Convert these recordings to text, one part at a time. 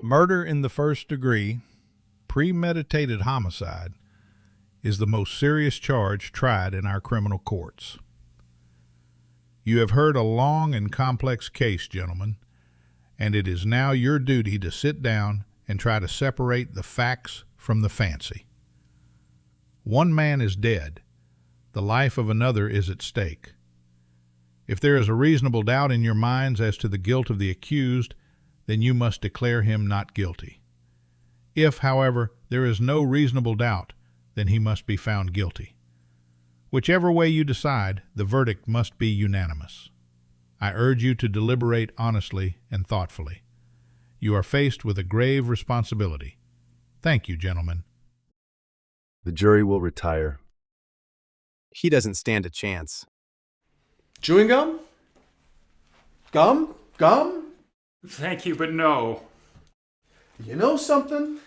Murder in the first degree, premeditated homicide, is the most serious charge tried in our criminal courts. You have heard a long and complex case, gentlemen, and it is now your duty to sit down and try to separate the facts from the fancy. One man is dead. The life of another is at stake. If there is a reasonable doubt in your minds as to the guilt of the accused, then you must declare him not guilty. If, however, there is no reasonable doubt, then he must be found guilty. Whichever way you decide, the verdict must be unanimous. I urge you to deliberate honestly and thoughtfully. You are faced with a grave responsibility. Thank you, gentlemen. The jury will retire. He doesn't stand a chance. Chewing gum? Gum? Thank you, but no. You know something?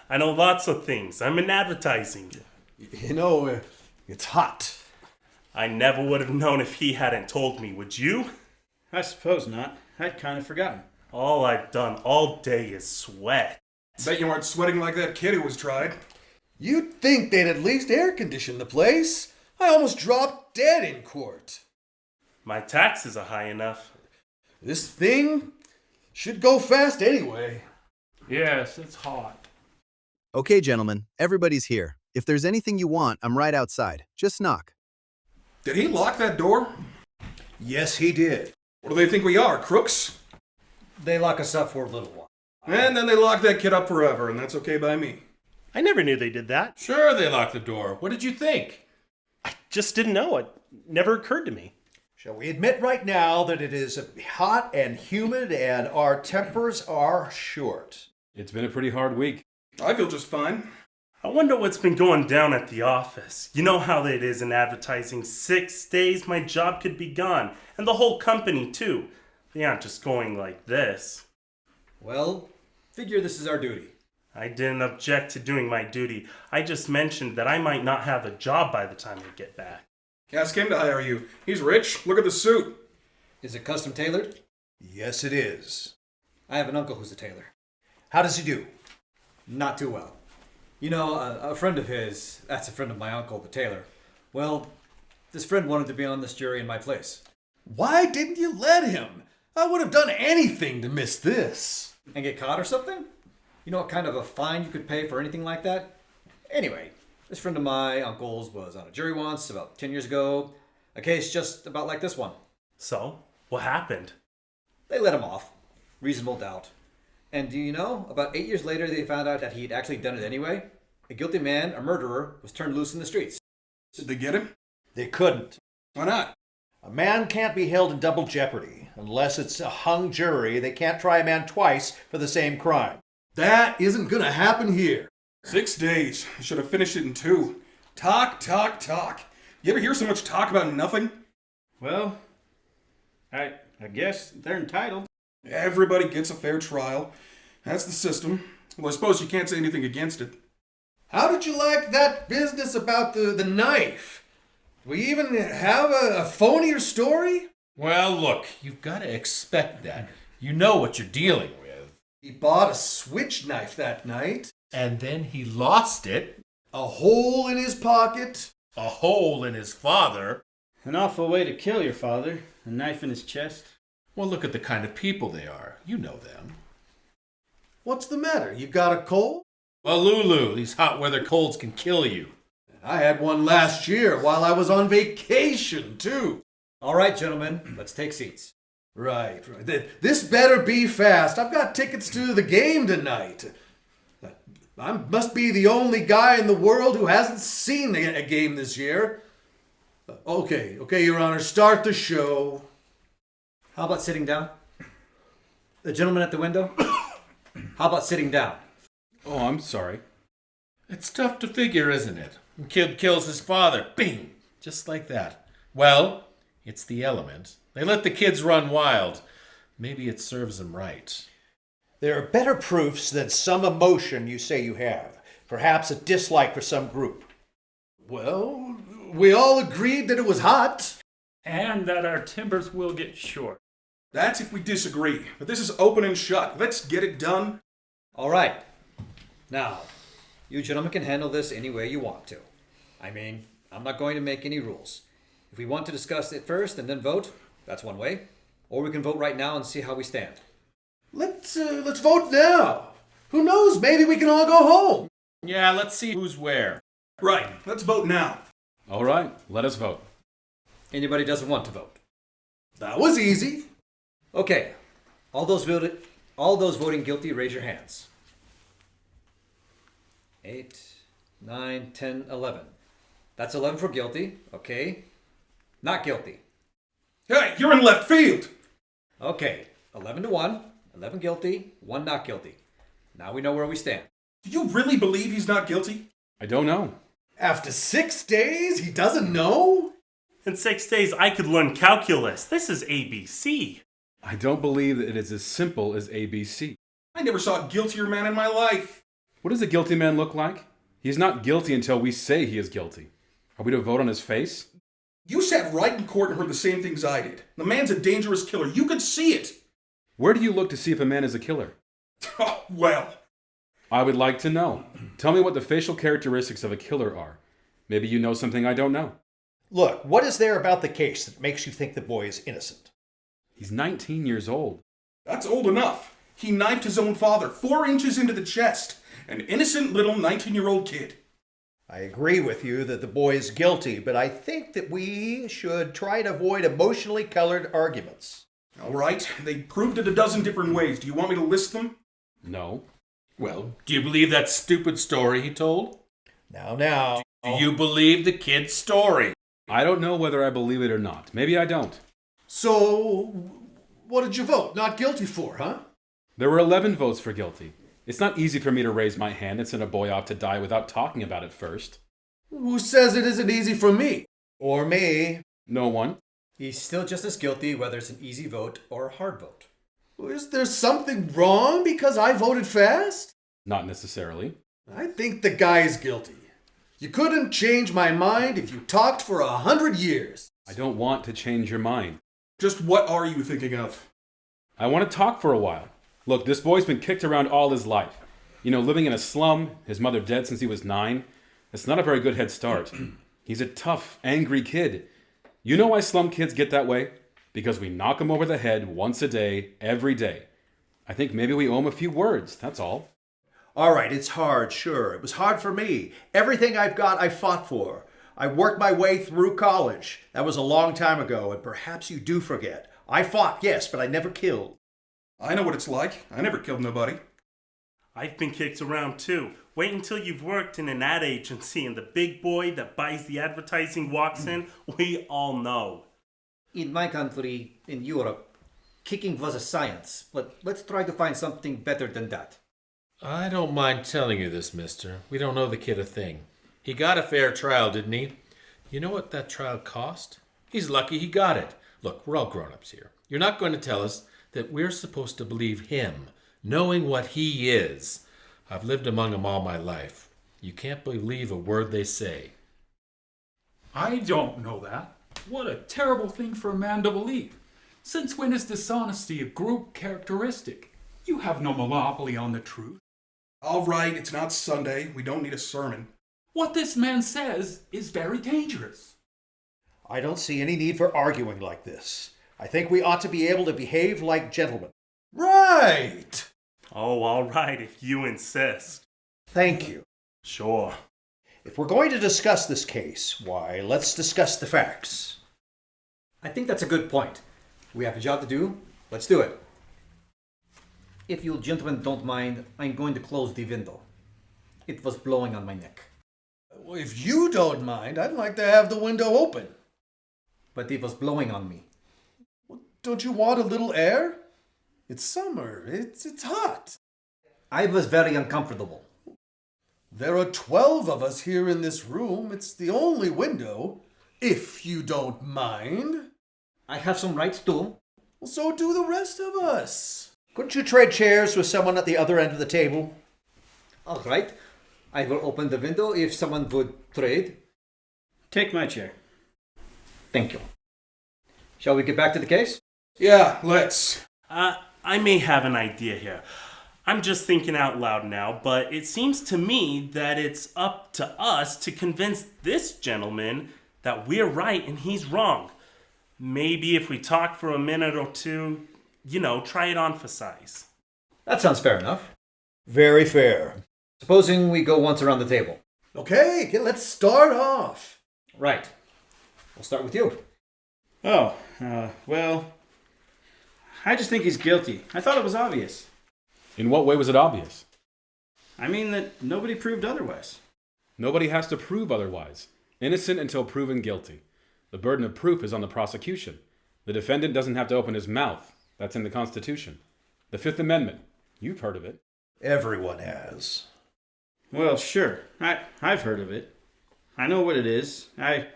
I know lots of things. I'm in advertising. It's hot. I never would have known if he hadn't told me, would you? I suppose not. I'd kind of forgotten. All I've done all day is sweat. Bet you weren't sweating like that kid who was tried. You'd think they'd at least air condition the place. I almost dropped dead in court. My taxes are high enough. This thing should go fast anyway. Yes, it's hot. Okay, gentlemen, everybody's here. If there's anything you want, I'm right outside. Just knock. Did he lock that door? Yes, he did. What do they think we are, crooks? They lock us up for a little while. And then they lock that kid up forever, and that's okay by me. I never knew they did that. Sure, they locked the door. What did you think? I just didn't know. It never occurred to me. Shall we admit right now that it is hot and humid and our tempers are short? It's been a pretty hard week. I feel just fine. I wonder what's been going down at the office. You know how it is in advertising. 6 days, my job could be gone. And the whole company, too. They aren't just going like this. Well, figure this is our duty. I didn't object to doing my duty. I just mentioned that I might not have a job by the time I get back. Ask him to hire you. He's rich. Look at the suit. Is it custom tailored? Yes, it is. I have an uncle who's a tailor. How does he do? Not too well. You know, a friend of his, that's a friend of my uncle, the tailor. Well, this friend wanted to be on this jury in my place. Why didn't you let him? I would have done anything to miss this. And get caught or something? You know what kind of a fine you could pay for anything like that? Anyway, this friend of my uncle's was on a jury once, about 10 years ago. A case just about like this one. So, what happened? They let him off. Reasonable doubt. And do you know, about 8 years later, they found out that he'd actually done it anyway. A guilty man, a murderer, was turned loose in the streets. Did they get him? They couldn't. Why not? A man can't be held in double jeopardy. Unless it's a hung jury, they can't try a man twice for the same crime. That isn't gonna happen here. 6 days. You should have finished it in 2. Talk. You ever hear so much talk about nothing? Well, I guess they're entitled. Everybody gets a fair trial. That's the system. Well, I suppose you can't say anything against it. How did you like that business about the knife? We even have a phonier story? Well, look, you've got to expect that. You know what you're dealing with. He bought a switch knife that night. And then he lost it. A hole in his pocket. A hole in his father. An awful way to kill your father. A knife in his chest. Well, look at the kind of people they are. You know them. What's the matter? You got a cold? Well, Lulu, these hot weather colds can kill you. I had one last year while I was on vacation, too. All right, gentlemen, let's take seats. Right. This better be fast. I've got tickets to the game tonight. I must be the only guy in the world who hasn't seen a game this year. Okay, Your Honor, start the show. How about sitting down? The gentleman at the window? How about sitting down? Oh, I'm sorry. It's tough to figure, isn't it? A kid kills his father. Bing! Just like that. Well, it's the element. They let the kids run wild. Maybe it serves them right. There are better proofs than some emotion you say you have. Perhaps a dislike for some group. Well, we all agreed that it was hot. And that our timbers will get short. That's if we disagree. But this is open and shut. Let's get it done. All right. Now, you gentlemen can handle this any way you want to. I mean, I'm not going to make any rules. If we want to discuss it first and then vote, that's one way. Or we can vote right now and see how we stand. Let's vote now. Who knows? Maybe we can all go home. Yeah, let's see who's where. Right, let's vote now. All right, let us vote. Anybody doesn't want to vote? That was easy. Okay. All those voting guilty, raise your hands. 8, 9, 10, 11. That's 11 for guilty. Okay. Not guilty. Hey, you're in left field. Okay. 11 to 1. 11 guilty. 1 not guilty. Now we know where we stand. Do you really believe he's not guilty? I don't know. After 6 days, he doesn't know? In 6 days, I could learn calculus. This is ABC. I don't believe that it is as simple as ABC. I never saw a guiltier man in my life. What does a guilty man look like? He is not guilty until we say he is guilty. Are we to vote on his face? You sat right in court and heard the same things I did. The man's a dangerous killer. You could see it. Where do you look to see if a man is a killer? Oh, well. I would like to know. Tell me what the facial characteristics of a killer are. Maybe you know something I don't know. Look, what is there about the case that makes you think the boy is innocent? He's 19 years old. That's old enough. He knifed his own father 4 inches into the chest. An innocent little 19-year-old kid. I agree with you that the boy is guilty, but I think that we should try to avoid emotionally colored arguments. All right, they proved it a dozen different ways. Do you want me to list them? No. Well, do you believe that stupid story he told? Now. Do you believe the kid's story? I don't know whether I believe it or not. Maybe I don't. So, what did you vote not guilty for, huh? There were 11 votes for guilty. It's not easy for me to raise my hand and send a boy off to die without talking about it first. Who says it isn't easy for me? Or me. No one. He's still just as guilty whether it's an easy vote or a hard vote. Is there something wrong because I voted fast? Not necessarily. I think the guy's guilty. You couldn't change my mind if you talked for 100 years. I don't want to change your mind. Just what are you thinking of? I want to talk for a while. Look, this boy's been kicked around all his life. You know, living in a slum, his mother dead since he was 9. It's not a very good head start. He's a tough, angry kid. You know why slum kids get that way? Because we knock them over the head once a day, every day. I think maybe we owe him a few words, that's all. All right, it's hard, sure. It was hard for me. Everything I've got, I fought for. I worked my way through college. That was a long time ago, and perhaps you do forget. I fought, yes, but I never killed. I know what it's like. I never killed nobody. I've been kicked around too. Wait until you've worked in an ad agency and the big boy that buys the advertising walks in. We all know. In my country, in Europe, kicking was a science, but let's try to find something better than that. I don't mind telling you this, mister. We don't know the kid a thing. He got a fair trial, didn't he? You know what that trial cost? He's lucky he got it. Look, we're all grown-ups here. You're not going to tell us that we're supposed to believe him, knowing what he is. I've lived among them all my life. You can't believe a word they say. I don't know that. What a terrible thing for a man to believe. Since when is dishonesty a group characteristic? You have no monopoly on the truth. All right, it's not Sunday. We don't need a sermon. What this man says is very dangerous. I don't see any need for arguing like this. I think we ought to be able to behave like gentlemen. Right! Oh, all right, if you insist. Thank you. Sure. If we're going to discuss this case, why, let's discuss the facts. I think that's a good point. We have a job to do. Let's do it. If you gentlemen don't mind, I'm going to close the window. It was blowing on my neck. Well, if you don't mind, I'd like to have the window open. But it was blowing on me. Don't you want a little air? It's summer. It's hot. I was very uncomfortable. There are 12 of us here in this room. It's the only window, if you don't mind. I have some rights too. Well, so do the rest of us. Couldn't you trade chairs with someone at the other end of the table? All right. I will open the window if someone would trade. Take my chair. Thank you. Shall we get back to the case? Yeah, let's. I may have an idea here. I'm just thinking out loud now, but it seems to me that it's up to us to convince this gentleman that we're right and he's wrong. Maybe if we talk for a minute or two, try it on for size. That sounds fair enough. Very fair. Supposing we go once around the table. Okay, let's start off. Right. We'll start with you. Oh, well, I just think he's guilty. I thought it was obvious. In what way was it obvious? I mean that nobody proved otherwise. Nobody has to prove otherwise. Innocent until proven guilty. The burden of proof is on the prosecution. The defendant doesn't have to open his mouth. That's in the Constitution. The Fifth Amendment. You've heard of it. Everyone has. Well, sure. I've heard of it. I know what it is. Anyway,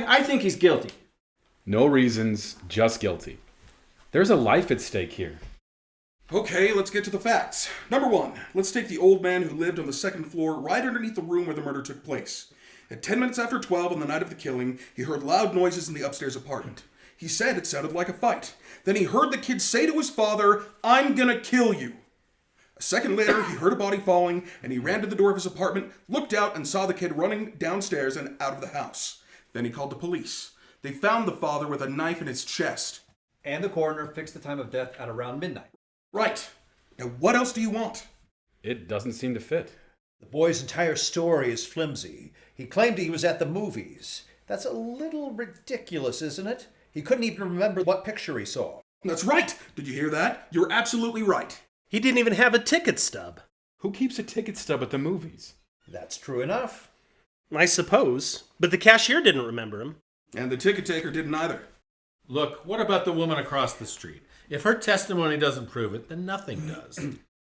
I think he's guilty. No reasons, just guilty. There's a life at stake here. Okay, let's get to the facts. Number 1, let's take the old man who lived on the second floor right underneath the room where the murder took place. At 10 minutes after 12 on the night of the killing, he heard loud noises in the upstairs apartment. He said it sounded like a fight. Then he heard the kid say to his father, "I'm gonna kill you." A second later, he heard a body falling, and he ran to the door of his apartment, looked out, and saw the kid running downstairs and out of the house. Then he called the police. They found the father with a knife in his chest. And the coroner fixed the time of death at around midnight. Right. Now what else do you want? It doesn't seem to fit. The boy's entire story is flimsy. He claimed he was at the movies. That's a little ridiculous, isn't it? He couldn't even remember what picture he saw. That's right. Did you hear that? You're absolutely right. He didn't even have a ticket stub. Who keeps a ticket stub at the movies? That's true enough. I suppose. But the cashier didn't remember him. And the ticket taker didn't either. Look, what about the woman across the street? If her testimony doesn't prove it, then nothing does.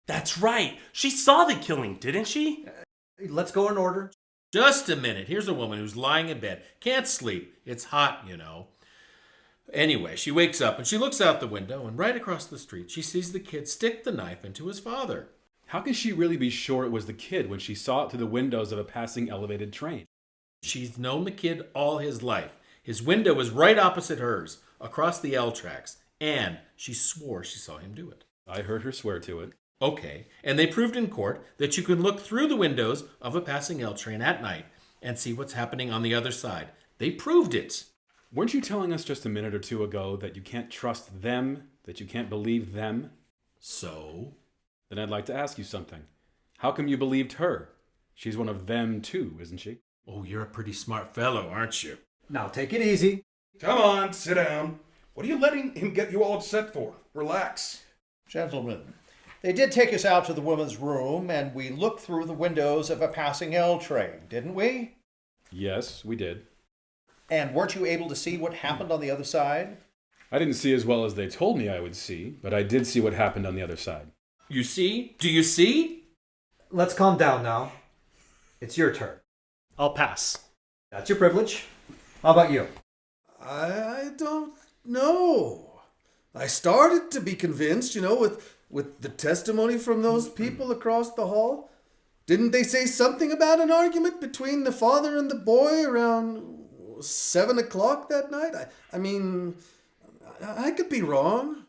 That's right. She saw the killing, didn't she? Let's go in order. Just a minute. Here's a woman who's lying in bed. Can't sleep. It's hot, you know. Anyway, she wakes up and she looks out the window, and right across the street, she sees the kid stick the knife into his father. How can she really be sure it was the kid when she saw it through the windows of a passing elevated train? She's known the kid all his life. His window was right opposite hers, across the L tracks, and she swore she saw him do it. I heard her swear to it. Okay, and they proved in court that you can look through the windows of a passing L train at night and see what's happening on the other side. They proved it. Weren't you telling us just a minute or two ago that you can't trust them, that you can't believe them? So? Then I'd like to ask you something. How come you believed her? She's one of them too, isn't she? Oh, you're a pretty smart fellow, aren't you? Now take it easy. Come on, sit down. What are you letting him get you all upset for? Relax. Gentlemen, they did take us out to the woman's room, and we looked through the windows of a passing L train, didn't we? Yes, we did. And weren't you able to see what happened on the other side? I didn't see as well as they told me I would see, but I did see what happened on the other side. You see? Do you see? Let's calm down now. It's your turn. I'll pass. That's your privilege. How about you? I don't know. I started to be convinced, with the testimony from those people across the hall. Didn't they say something about an argument between the father and the boy around 7 o'clock that night? I could be wrong.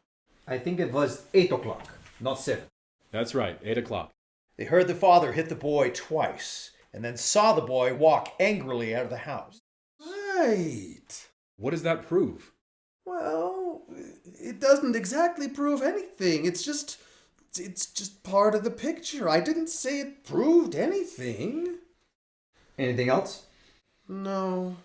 I think it was 8 o'clock, not 7. That's right, 8 o'clock. They heard the father hit the boy twice, and then saw the boy walk angrily out of the house. Right. What does that prove? Well, it doesn't exactly prove anything. It's just part of the picture. I didn't say it proved anything. Anything else? No.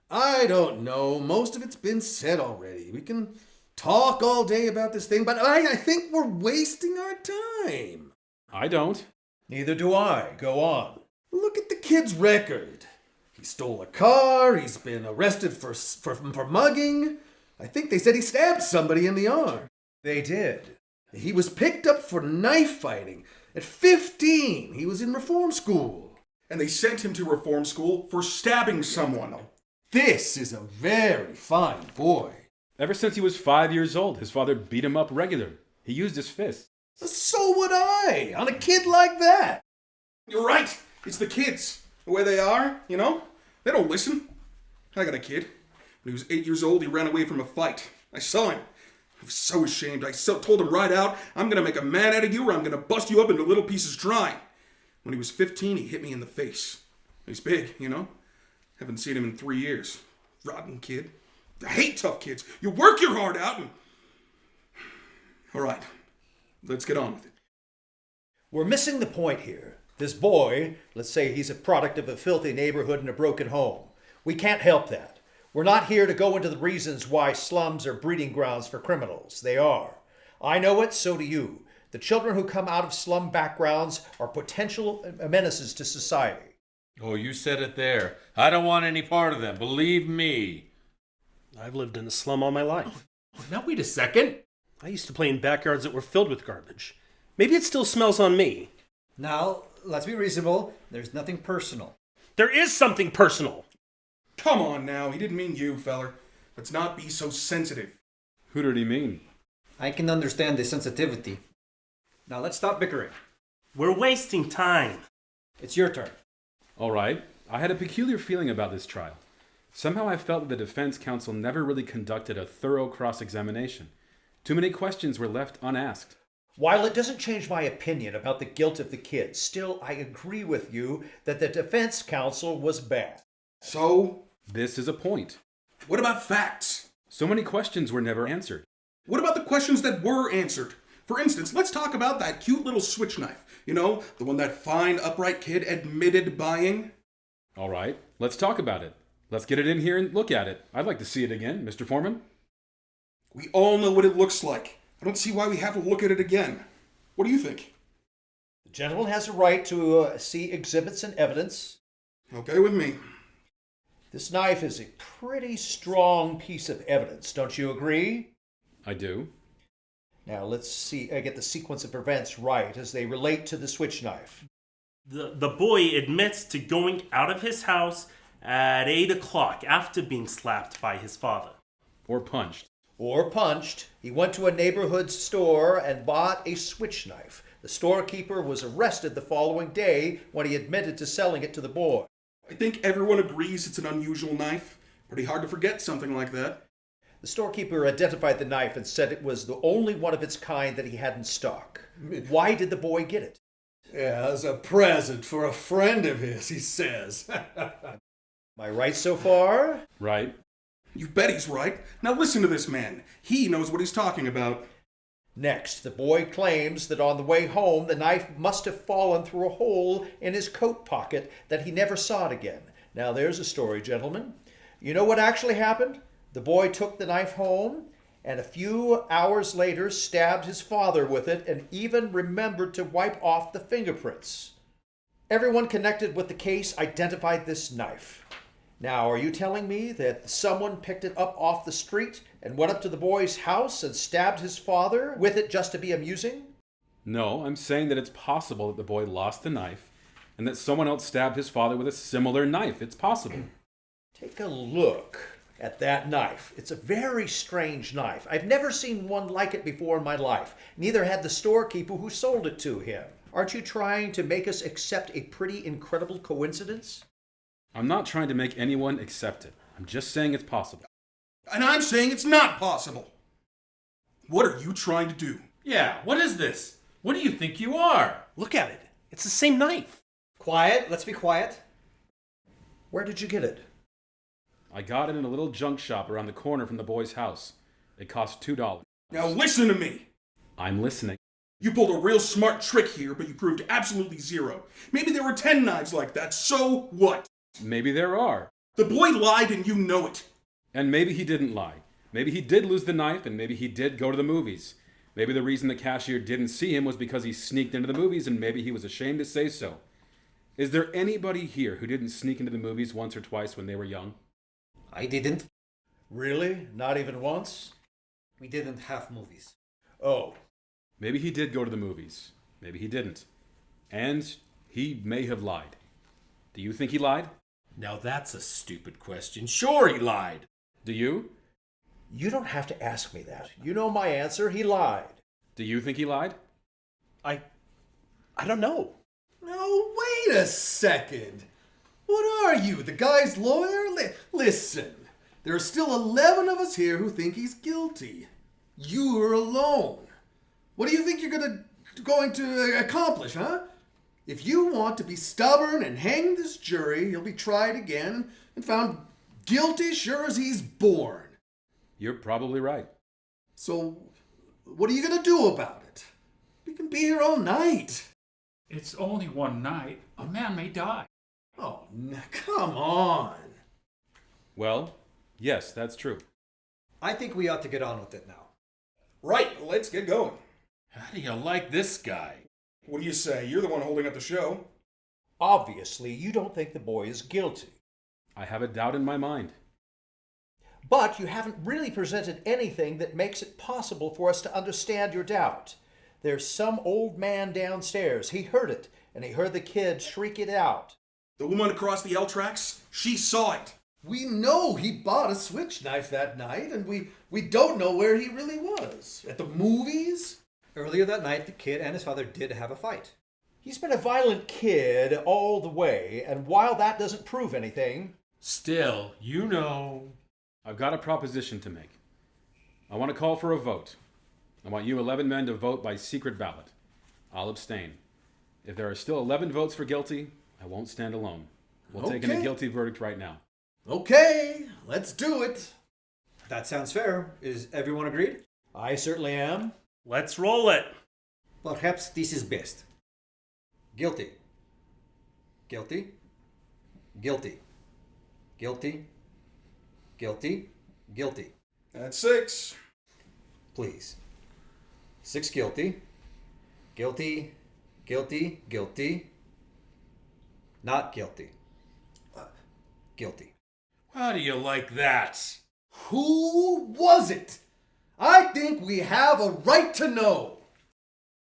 I don't know. Most of it's been said already. We can talk all day about this thing, but I think we're wasting our time. I don't. Neither do I. Go on. Look at the kid's record. He stole a car. He's been arrested for mugging. I think they said he stabbed somebody in the arm. They did. He was picked up for knife fighting. At 15, he was in reform school. And they sent him to reform school for stabbing someone. This is a very fine boy. Ever since he was 5 years old, his father beat him up regularly. He used his fists. So would I, on a kid like that. You're right. It's the kids. The way they are, They don't listen. I got a kid. When he was 8 years old, he ran away from a fight. I saw him. was so ashamed. I told him right out, I'm going to make a man out of you or I'm going to bust you up into little pieces trying. When he was 15, he hit me in the face. He's big, you know? Haven't seen him in 3 years. Rotten kid. I hate tough kids. You work your heart out and... All right, let's get on with it. We're missing the point here. This boy, let's say he's a product of a filthy neighborhood and a broken home. We can't help that. We're not here to go into the reasons why slums are breeding grounds for criminals. They are. I know it, so do you. The children who come out of slum backgrounds are potential menaces to society. Oh, you said it there. I don't want any part of them, believe me. I've lived in a slum all my life. Now wait a second. I used to play in backyards that were filled with garbage. Maybe it still smells on me. Now, let's be reasonable. There's nothing personal. There is something personal. Come on now, he didn't mean you, feller. Let's not be so sensitive. Who did he mean? I can understand the sensitivity. Now let's stop bickering. We're wasting time. It's your turn. All right. I had a peculiar feeling about this trial. Somehow I felt that the defense counsel never really conducted a thorough cross-examination. Too many questions were left unasked. While it doesn't change my opinion about the guilt of the kids, still I agree with you that the defense counsel was bad. So? This is a point. What about facts? So many questions were never answered. What about the questions that were answered? For instance, let's talk about that cute little switch knife. You know, the one that fine, upright kid admitted buying? All right, let's talk about it. Let's get it in here and look at it. I'd like to see it again, Mr. Foreman. We all know what it looks like. I don't see why we have to look at it again. What do you think? The gentleman has a right to see exhibits and evidence. Okay with me. This knife is a pretty strong piece of evidence, don't you agree? I do. Now let's see, get the sequence of events right as they relate to the switch knife. The boy admits to going out of his house at 8 o'clock after being slapped by his father. Or punched. Or punched. He went to a neighborhood store and bought a switch knife. The storekeeper was arrested the following day when he admitted to selling it to the boy. I think everyone agrees it's an unusual knife. Pretty hard to forget something like that. The storekeeper identified the knife and said it was the only one of its kind that he had in stock. Why did the boy get it? Yeah, as a present for a friend of his, he says. Am I right so far? Right. You bet he's right. Now listen to this man. He knows what he's talking about. Next, the boy claims that on the way home, the knife must have fallen through a hole in his coat pocket that he never saw it again. Now there's a story, gentlemen. You know what actually happened? The boy took the knife home and a few hours later stabbed his father with it and even remembered to wipe off the fingerprints. Everyone connected with the case identified this knife. Now, are you telling me that someone picked it up off the street and went up to the boy's house and stabbed his father with it just to be amusing? No, I'm saying that it's possible that the boy lost the knife and that someone else stabbed his father with a similar knife. It's possible. Take a look at that knife. It's a very strange knife. I've never seen one like it before in my life. Neither had the storekeeper who sold it to him. Aren't you trying to make us accept a pretty incredible coincidence? I'm not trying to make anyone accept it. I'm just saying it's possible. And I'm saying it's not possible. What are you trying to do? Yeah, what is this? What do you think you are? Look at it. It's the same knife. Quiet, let's be quiet. Where did you get it? I got it in a little junk shop around the corner from the boy's house. It cost $2. Now listen to me. I'm listening. You pulled a real smart trick here, but you proved absolutely zero. Maybe there were 10 knives like that, so what? Maybe there are. The boy lied and you know it. And maybe he didn't lie. Maybe he did lose the knife, and maybe he did go to the movies. Maybe the reason the cashier didn't see him was because he sneaked into the movies, and maybe he was ashamed to say so. Is there anybody here who didn't sneak into the movies once or twice when they were young? I didn't. Really? Not even once? We didn't have movies. Oh. Maybe he did go to the movies. Maybe he didn't. And he may have lied. Do you think he lied? Now that's a stupid question. Sure, he lied. Do you? You don't have to ask me that. You know my answer. He lied. Do you think he lied? I don't know. No, wait a second. What are you, the guy's lawyer? Listen, there are still 11 of us here who think he's guilty. you're alone. What do you think you're going to accomplish, huh? If you want to be stubborn and hang this jury, he'll be tried again and found guilty sure as he's born. You're probably right. So, what are you going to do about it? We can be here all night. It's only one night. A man may die. Oh, come on. Well, yes, that's true. I think we ought to get on with it now. Right, let's get going. How do you like this guy? What do you say? You're the one holding up the show. Obviously, you don't think the boy is guilty. I have a doubt in my mind. But you haven't really presented anything that makes it possible for us to understand your doubt. There's some old man downstairs. He heard it, and he heard the kid shriek it out. The woman across the L tracks, she saw it. We know he bought a switch knife that night, and we don't know where he really was. At the movies? Earlier that night, the kid and his father did have a fight. He's been a violent kid all the way, and while that doesn't prove anything... Still, you know... I've got a proposition to make. I want to call for a vote. I want you 11 men to vote by secret ballot. I'll abstain. If there are still 11 votes for guilty, I won't stand alone. We'll take in a guilty verdict right now. Okay, let's do it. That sounds fair. Is everyone agreed? I certainly am. Let's roll it. Perhaps this is best. Guilty. Guilty. Guilty. Guilty. Guilty. Guilty. That's 6. Please. 6 guilty. Guilty. Guilty. Guilty. Not guilty. Guilty. How do you like that? Who was it? I think we have a right to know.